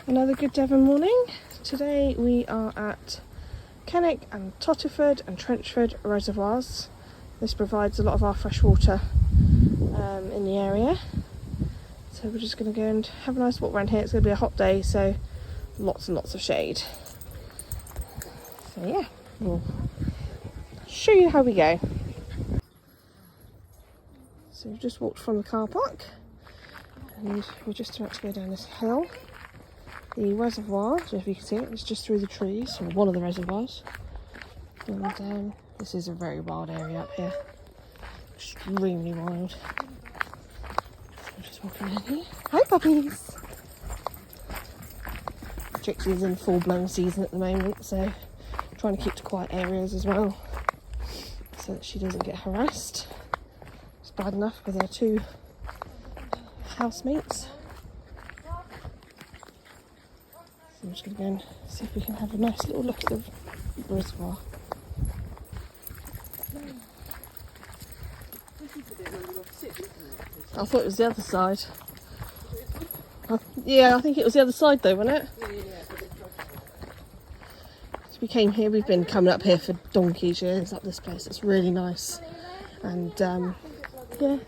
Another good Devon morning. Today we are at Kenwick and Totterford and Trenchford reservoirs. This provides a lot of our fresh water in the area. So we're just going to go and have a nice walk around here. It's going to be a hot day, so lots and lots of shade. So yeah, we'll show you how we go. So we've just walked from the car park and we're just about to go down this hill. The reservoir, so if you can see it, it's just through the trees, or one of the reservoirs. And this is a very wild area up here. Extremely wild. So we're just walking in here. Hi puppies! Trixie's in full-blown season at the moment, so trying to keep to quiet areas as well, so that she doesn't get harassed. It's bad enough with her two housemates. I'm just going to go and see if we can have a nice little look at the reservoir. I thought it was the other side. Yeah, I think it was the other side though, wasn't it? So we came here, we've been coming up here for donkey's years, up this place. It's really nice. And yeah,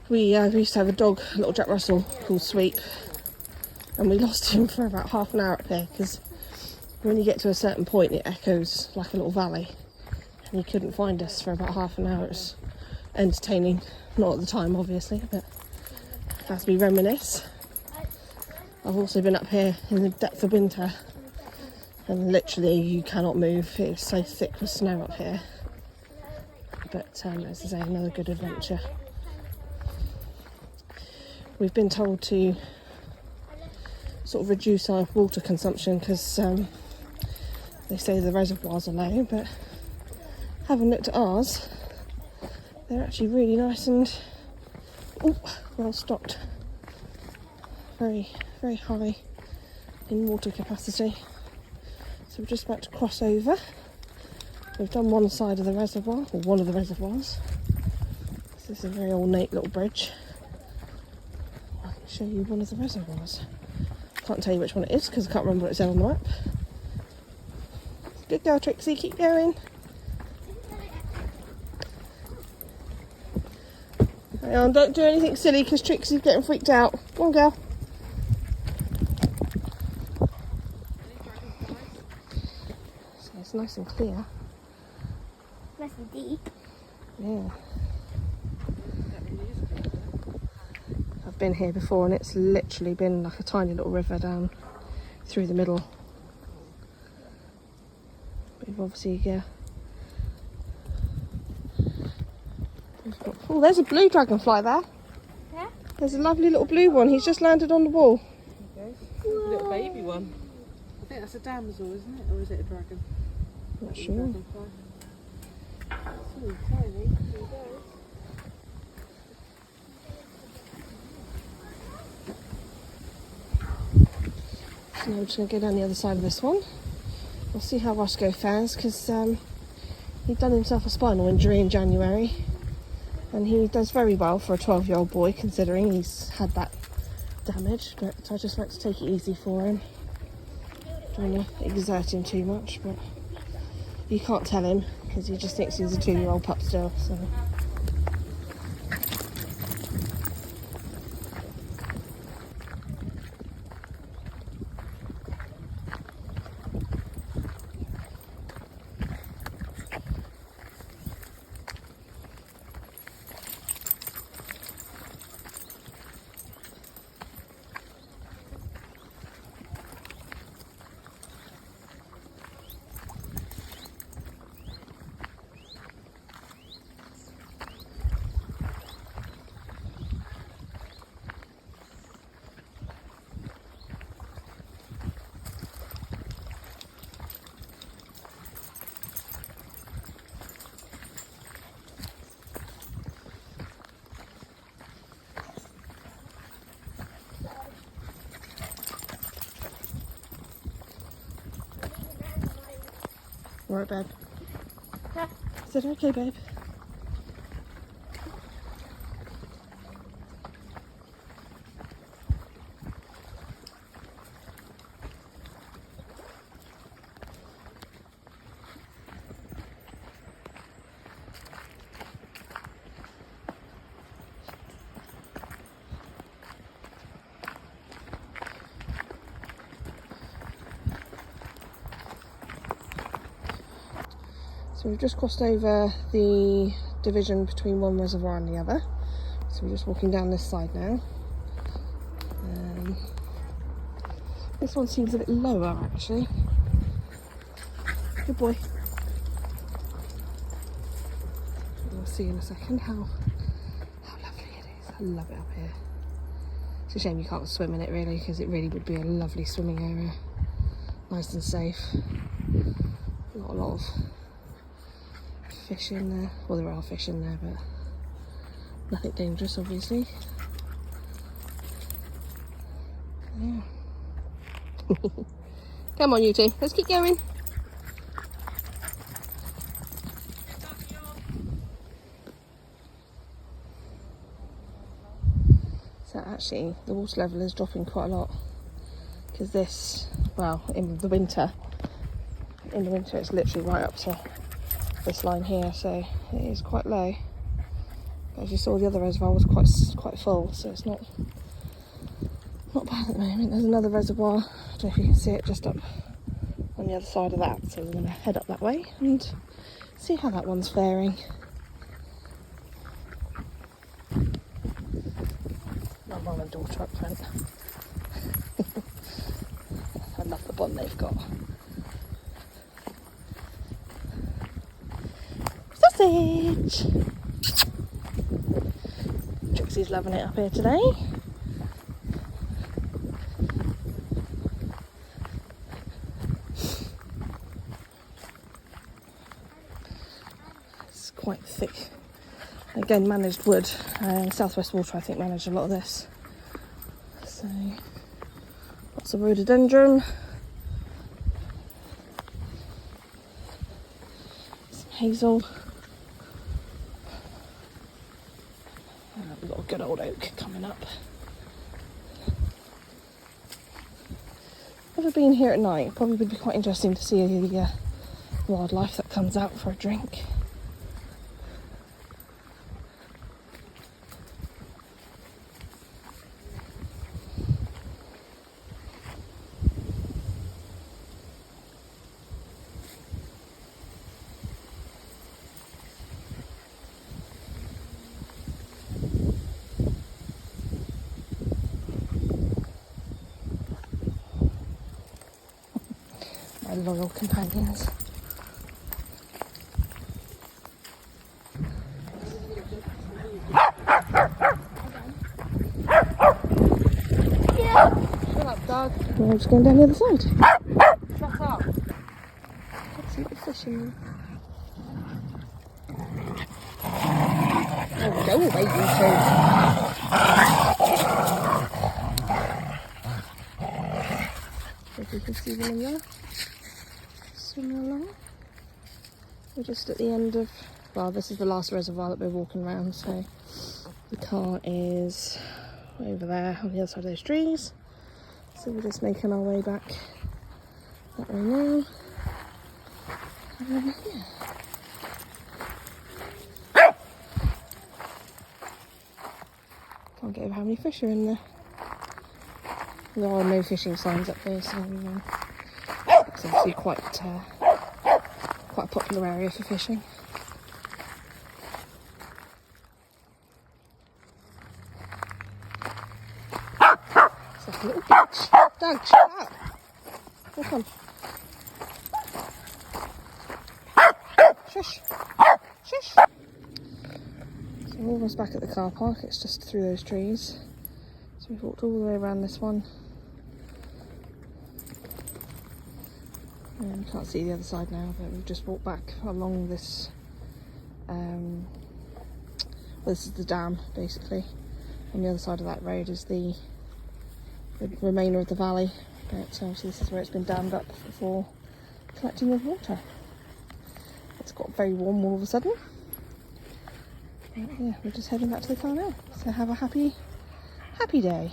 we used to have a dog, a little Jack Russell called Sweep. And we lost him for about half an hour up here because when you get to a certain point it echoes like a little valley, and he couldn't find us for about half an hour. It was entertaining, not at the time obviously, but as we reminisce. I've also been up here in the depth of winter and literally you cannot move. It is so thick with snow up here, but as I say, another good adventure. We've been told to sort of reduce our water consumption because they say the reservoirs are low, but having looked at ours, they're actually really nice and well stocked. Very, very high in water capacity. So we're just about to cross over. We've done one side of the reservoir, or one of the reservoirs. This is a very ornate little bridge. I can show you one of the reservoirs. Can't tell you which one it is because I can't remember what it said on the map. Good girl, Trixie, keep going. Hang on, don't do anything silly because Trixie's getting freaked out. Come on, girl. So it's nice and clear. Nice and deep. Yeah. I've been here before and it's literally been like a tiny little river down through the middle. But we've obviously, oh, there's a blue dragonfly there. Yeah? There's a lovely little blue one. He's just landed on the wall. Okay. A little baby one. I think that's a damsel, isn't it? Or is it a dragon? Not sure. So tiny. There you go. So now we're just going to go down the other side of this one. We'll see how Roscoe fares because he'd done himself a spinal injury in January and he does very well for a 12-year-old boy considering he's had that damage, but I just like to take it easy for him. Don't want to exert him too much, but you can't tell him because he just thinks he's a 2-year-old pup still. So. Alright, babe. Yeah. Is that okay, babe? So we've just crossed over the division between one reservoir and the other. So we're just walking down this side now. This one seems a bit lower actually. Good boy. We'll see in a second how lovely it is. I love it up here. It's a shame you can't swim in it really, because it really would be a lovely swimming area. Nice and safe. Not a lot of fish in there. Well, there are fish in there, but nothing dangerous obviously. Yeah. Come on you two, let's keep going. So actually the water level is dropping quite a lot, because this, well, in the winter it's literally right up to this line here, so it is quite low. But as you saw, the other reservoir was quite full, so it's not bad at the moment. There's another reservoir, I don't know if you can see it, just up on the other side of that, so we're going to head up that way and see how that one's faring. My mum and daughter up front. I love the bond they've got. Sausage! Trixie's loving it up here today. It's quite thick. Again, managed wood. Southwest Water, I think, managed a lot of this. So, lots of rhododendron. Some hazel. We've got a good old oak coming up. Never been here at night. Probably would be quite interesting to see the wildlife that comes out for a drink. My loyal companions. Shut up, dog. We're just going down the other side. Shut up. Let's see what the fish in there. Oh, go away, you two. If you can see them in there. Swimming along. We're just at the end of, well, this is the last reservoir that we're walking around, so the car is over there on the other side of those trees. So we're just making our way back that way now. Yeah. Can't get over how many fish are in there. There are no fishing signs up here, so it's obviously quite a popular area for fishing. It's like a little beach. Doug, shut up! Oh, come. Shush! Shush! So we're almost back at the car park. It's just through those trees. So we've walked all the way around this one. And you can't see the other side now, but we've just walked back along this. Well, this is the dam, basically. On the other side of that road is the remainder of the valley. But obviously this is where it's been dammed up for collecting of water. It's got very warm all of a sudden. But yeah, we're just heading back to the car now. So have a happy day.